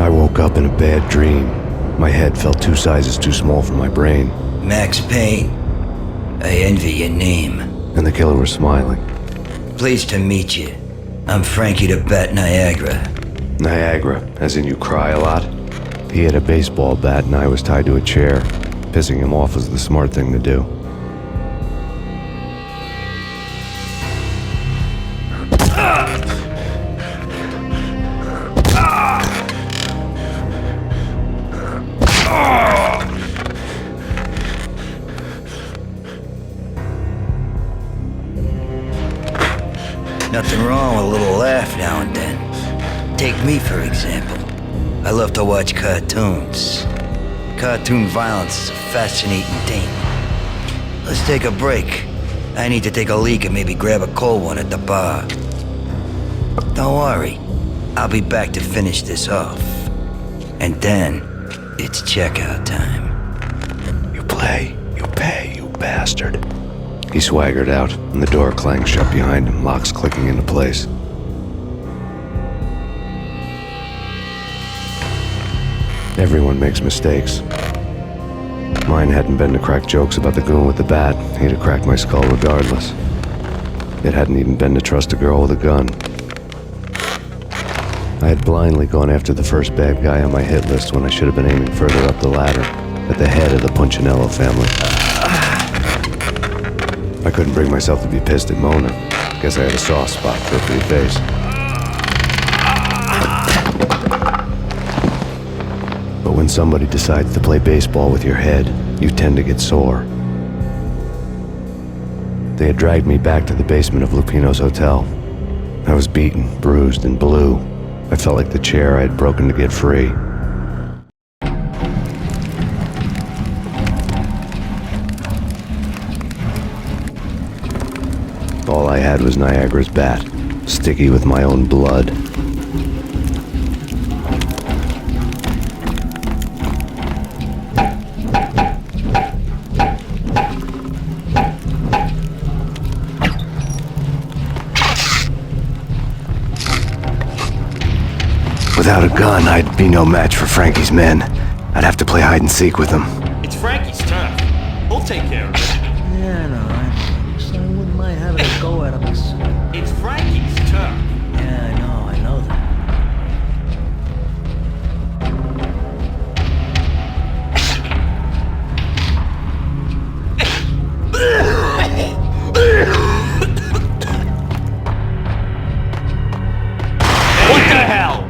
I woke up in a bad dream. My head felt 2 sizes too small for my brain. Max Payne, I envy your name. And the killer was smiling. Pleased to meet you. I'm Frankie the Bat Niagara. Niagara, as in you cry a lot? He had a baseball bat and I was tied to a chair. Pissing him off was the smart thing to do. Nothing wrong with a little laugh now and then. Take me, for example. I love to watch cartoons. Cartoon violence is a fascinating thing. Let's take a break. I need to take a leak and maybe grab a cold one at the bar. Don't worry. I'll be back to finish this off. And then, it's checkout time. You play, you pay, you bastard. He swaggered out, and the door clanged shut behind him, locks clicking into place. Everyone makes mistakes. Mine hadn't been to crack jokes about the goon with the bat. He'd have cracked my skull regardless. It hadn't even been to trust a girl with a gun. I had blindly gone after the first bad guy on my hit list when I should have been aiming further up the ladder, at the head of the Punchinello family. I couldn't bring myself to be pissed at Mona. Guess I had a soft spot for her pretty face. But when somebody decides to play baseball with your head, you tend to get sore. They had dragged me back to the basement of Lupino's hotel. I was beaten, bruised, and blue. I felt like the chair I had broken to get free. All I had was Niagara's bat, sticky with my own blood. Without a gun, I'd be no match for Frankie's men. I'd have to play hide and seek with them. It's Frankie's turf. We'll take care of it. Yeah, I know. I wouldn't mind having a go at him. It's Frankie's turf. Yeah, I know that. What the hell?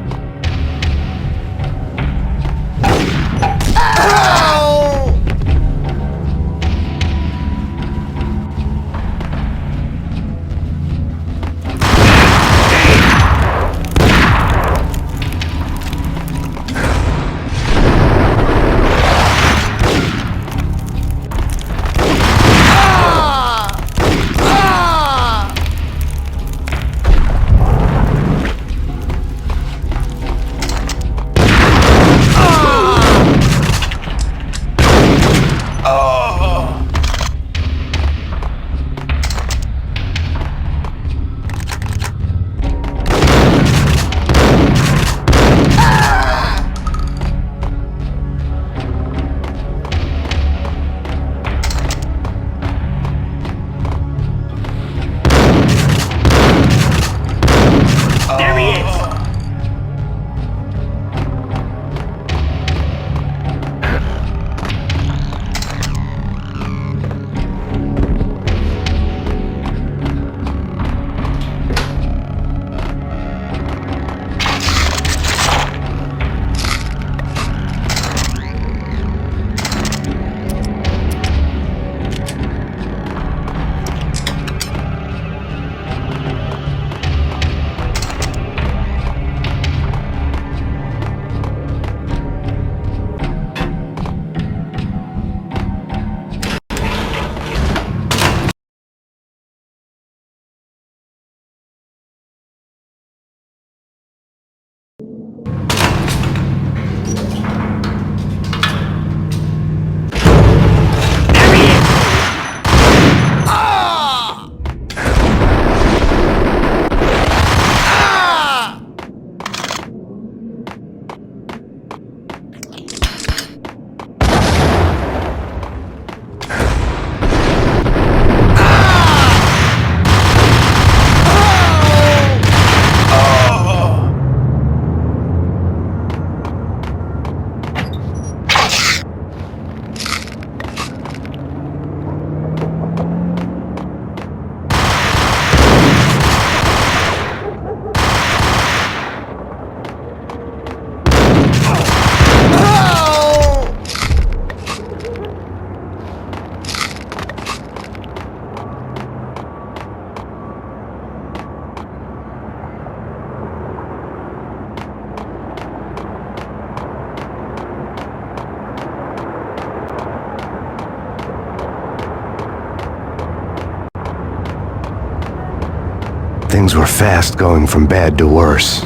Things were fast going from bad to worse.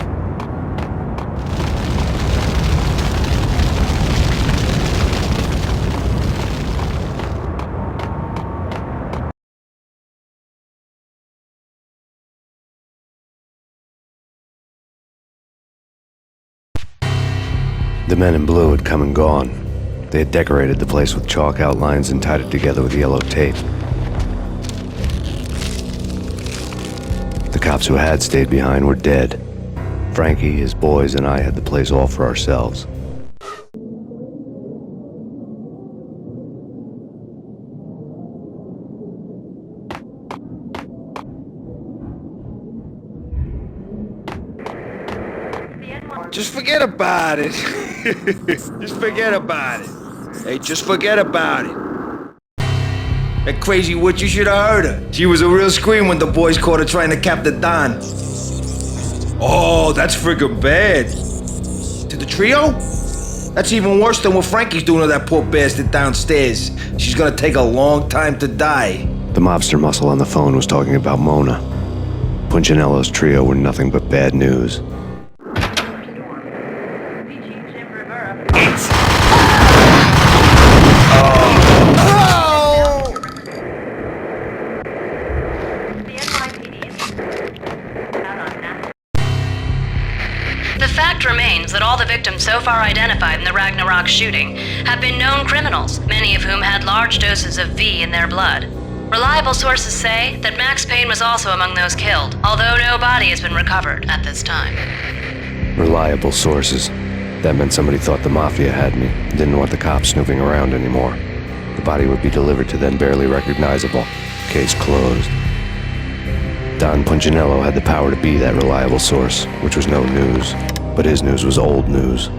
The men in blue had come and gone. They had decorated the place with chalk outlines and tied it together with yellow tape. The cops who had stayed behind were dead. Frankie, his boys, and I had the place all for ourselves. Just forget about it. Just forget about it. Hey, just forget about it. That crazy witch, you should have heard her. She was a real scream when the boys caught her trying to cap the Don. Oh, that's friggin' bad. To the trio? That's even worse than what Frankie's doing to that poor bastard downstairs. She's gonna take a long time to die. The mobster muscle on the phone was talking about Mona. Punchinello's trio were nothing but bad news. The fact remains that all the victims so far identified in the Ragnarok shooting have been known criminals, many of whom had large doses of V in their blood. Reliable sources say that Max Payne was also among those killed, although no body has been recovered at this time. Reliable sources. That meant somebody thought the Mafia had me, didn't want the cops snooping around anymore. The body would be delivered to them barely recognizable. Case closed. Don Punchinello had the power to be that reliable source, which was no news. But his news was old news.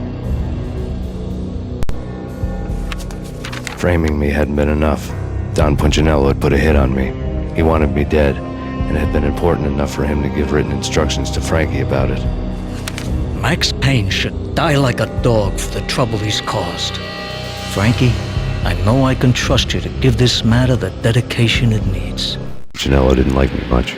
Framing me hadn't been enough. Don Punchinello had put a hit on me. He wanted me dead, and it had been important enough for him to give written instructions to Frankie about it. Max Payne should die like a dog for the trouble he's caused. Frankie, I know I can trust you to give this matter the dedication it needs. Punchinello didn't like me much.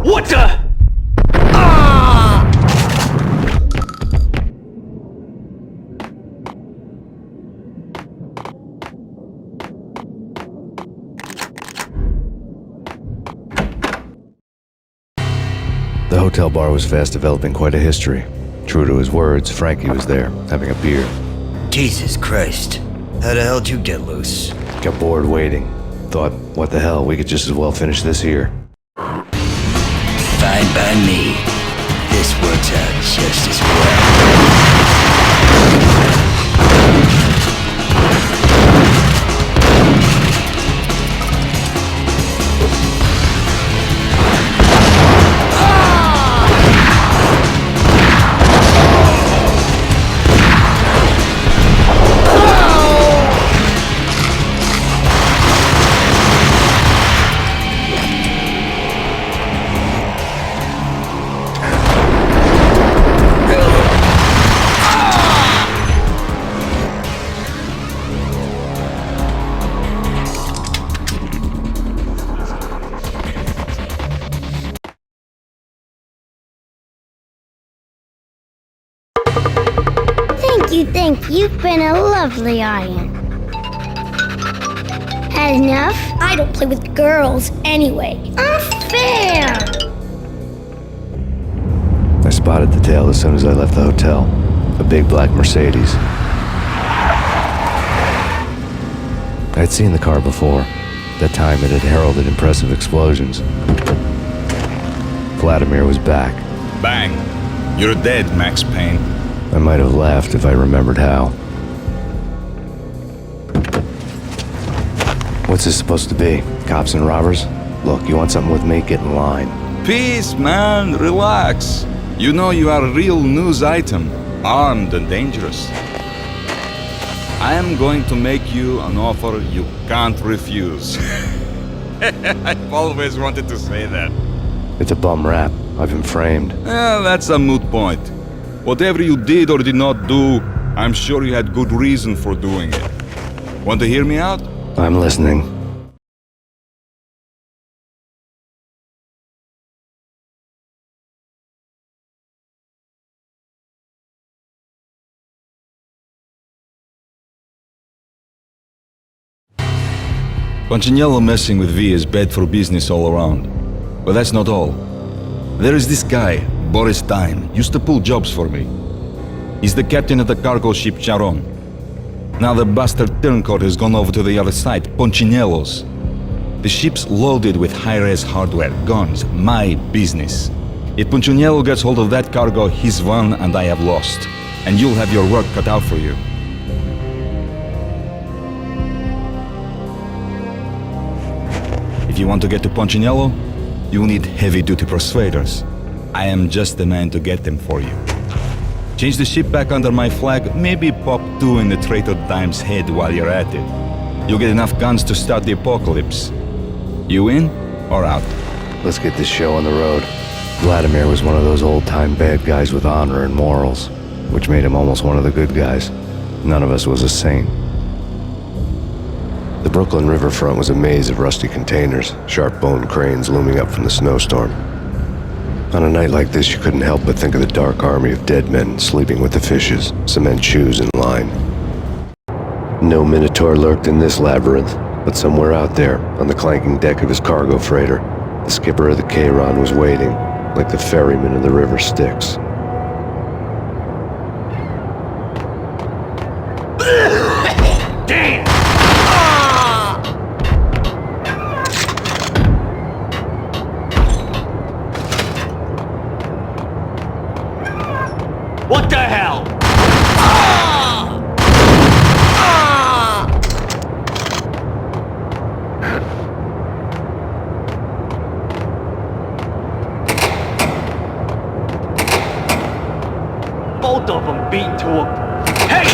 What the? The hotel bar was fast developing quite a history. True to his words, Frankie was there, having a beer. Jesus Christ. How the hell did you get loose? Got bored waiting. Thought, what the hell, we could just as well finish this here. Fine by me. This works out just as well. Thank you. You've been a lovely iron. Had enough? I don't play with girls anyway. Unfair! I spotted the tail as soon as I left the hotel. A big black Mercedes. I'd seen the car before. That time it had heralded impressive explosions. Vladimir was back. Bang! You're dead, Max Payne. I might have laughed if I remembered how. What's this supposed to be? Cops and robbers? Look, you want something with me? Get in line. Peace, man. Relax. You know you are a real news item. Armed and dangerous. I am going to make you an offer you can't refuse. I've always wanted to say that. It's a bum rap. I've been framed. That's a moot point. Whatever you did or did not do, I'm sure you had good reason for doing it. Want to hear me out? I'm listening. Punchinello messing with V is bad for business all around. But that's not all. There is this guy, Boris Dime, used to pull jobs for me. He's the captain of the cargo ship Charon. Now the bastard turncoat has gone over to the other side, Punchinello's. The ship's loaded with high-res hardware, guns, my business. If Punchinello gets hold of that cargo, he's won and I have lost. And you'll have your work cut out for you. If you want to get to Punchinello, you'll need heavy-duty persuaders. I am just the man to get them for you. Change the ship back under my flag, maybe pop 2 in the traitor Dime's head while you're at it. You'll get enough guns to start the apocalypse. You in or out? Let's get this show on the road. Vladimir was one of those old-time bad guys with honor and morals, which made him almost one of the good guys. None of us was a saint. The Brooklyn riverfront was a maze of rusty containers, sharp-boned cranes looming up from the snowstorm. On a night like this, you couldn't help but think of the dark army of dead men sleeping with the fishes, cement shoes in line. No Minotaur lurked in this labyrinth, but somewhere out there, on the clanking deck of his cargo freighter, the skipper of the Chiron was waiting, like the ferryman of the river Styx. Damn! What the hell? Both of them beat to a... Hey,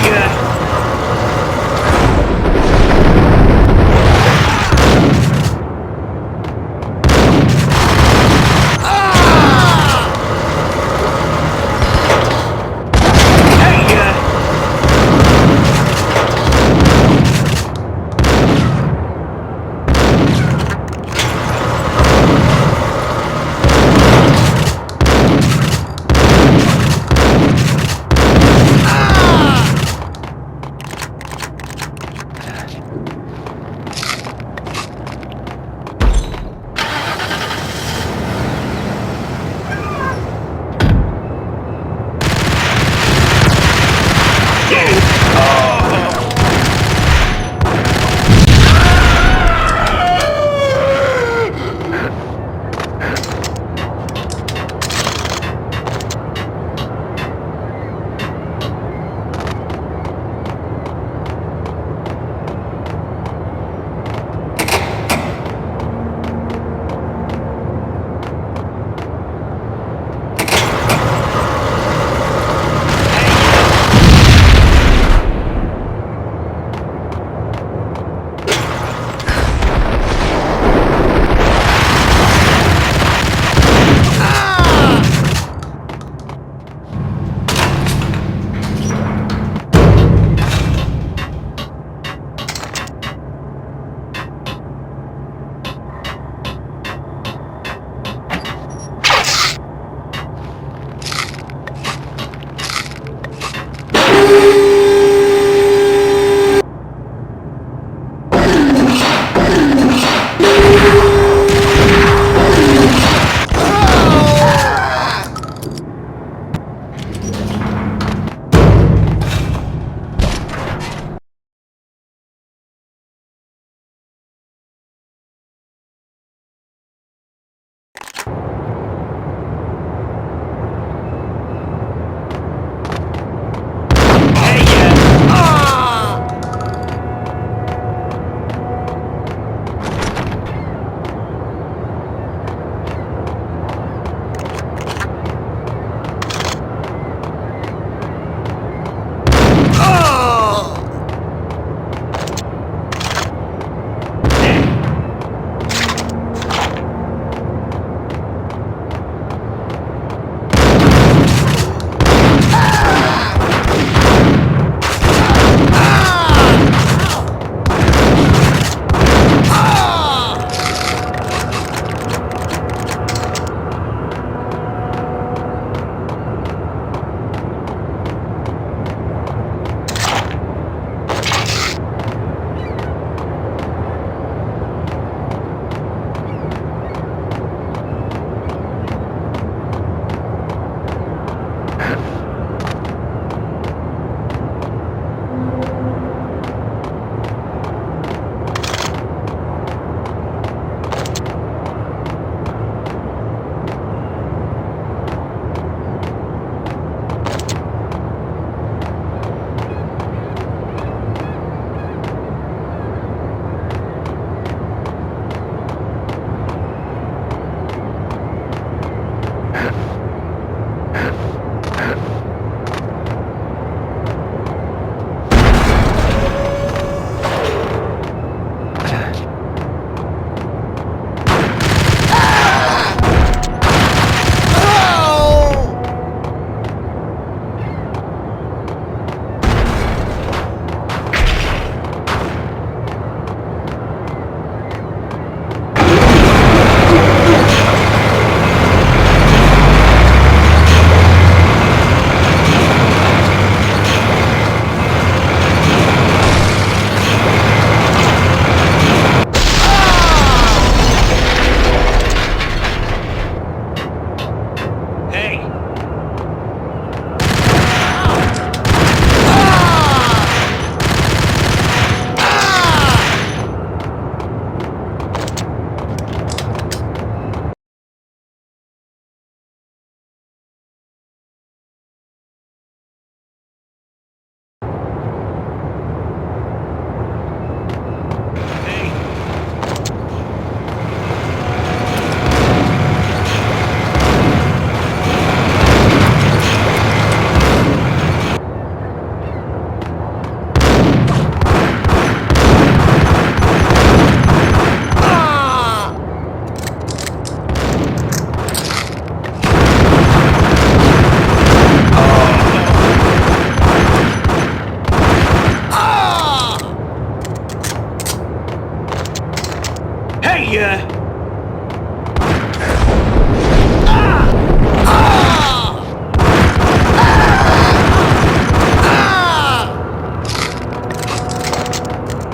here!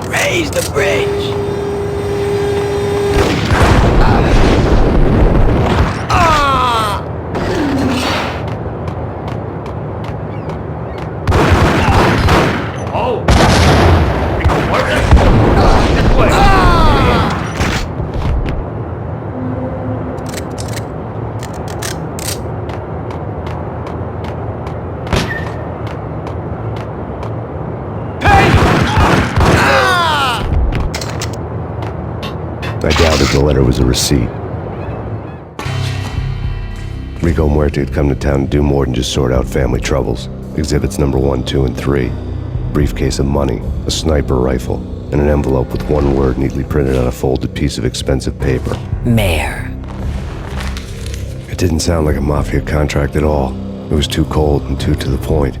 Raise the bridge. Oh! We go work it? This way! I doubted the letter was a receipt. Rico Muerte had come to town to do more than just sort out family troubles. Exhibits number 1, 2, and 3. Briefcase of money, a sniper rifle, and an envelope with one word neatly printed on a folded piece of expensive paper. Mayor. It didn't sound like a mafia contract at all. It was too cold and too to the point.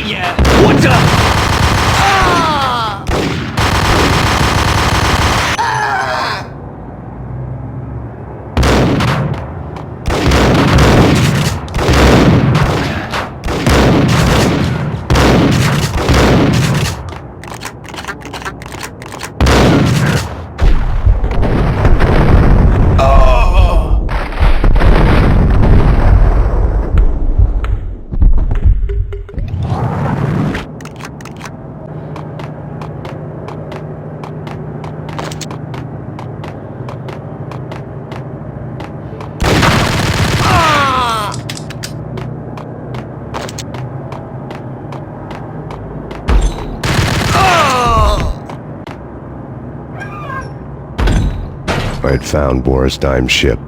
ya! What the? I had found Boris Dime's ship.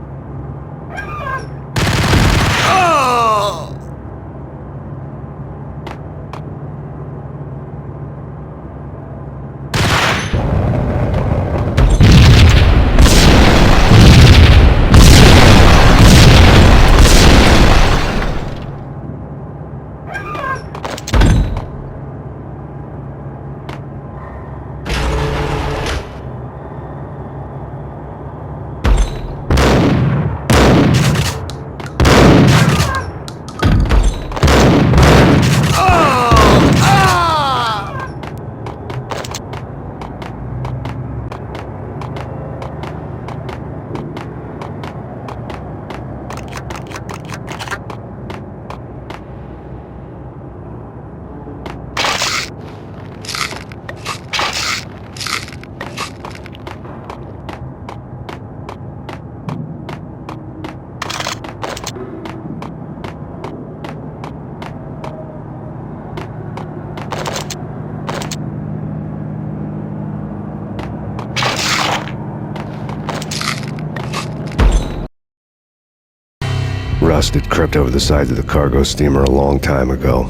Rust had crept over the sides of the cargo steamer a long time ago.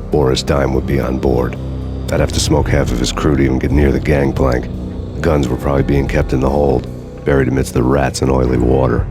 Boris Dime would be on board. I'd have to smoke half of his crew to even get near the gangplank. The guns were probably being kept in the hold, buried amidst the rats and oily water.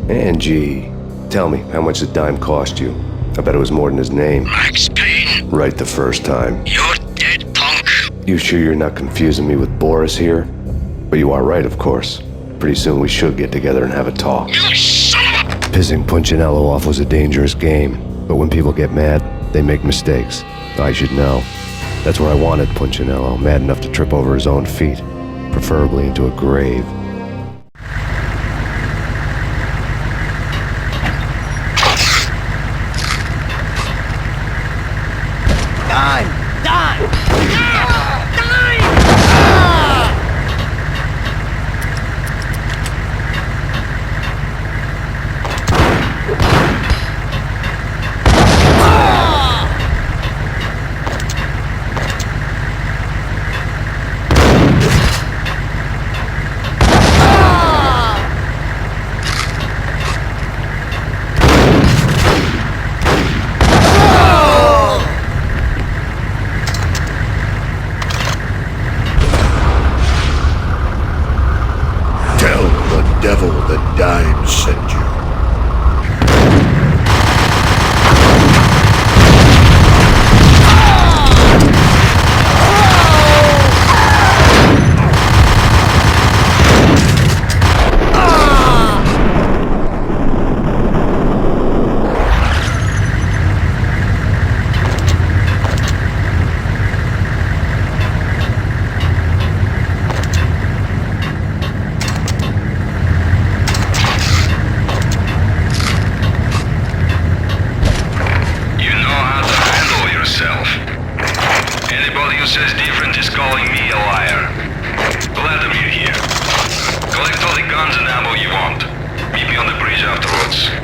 Angie, tell me, how much did Dime cost you? I bet it was more than his name. Max Payne, Right the first time. you're dead, punk. You sure you're not confusing me with Boris here? But you are right, of course. Pretty soon we should get together and have a talk. You son of a... Pissing Punchinello off was a dangerous game, but when people get mad, they make mistakes. I should know. That's where I wanted Punchinello, mad enough to trip over his own feet, preferably into a grave. Dime sent you. Anybody who says different is calling me a liar. Vladimir here. Collect all the guns and ammo you want. Meet me on the bridge afterwards.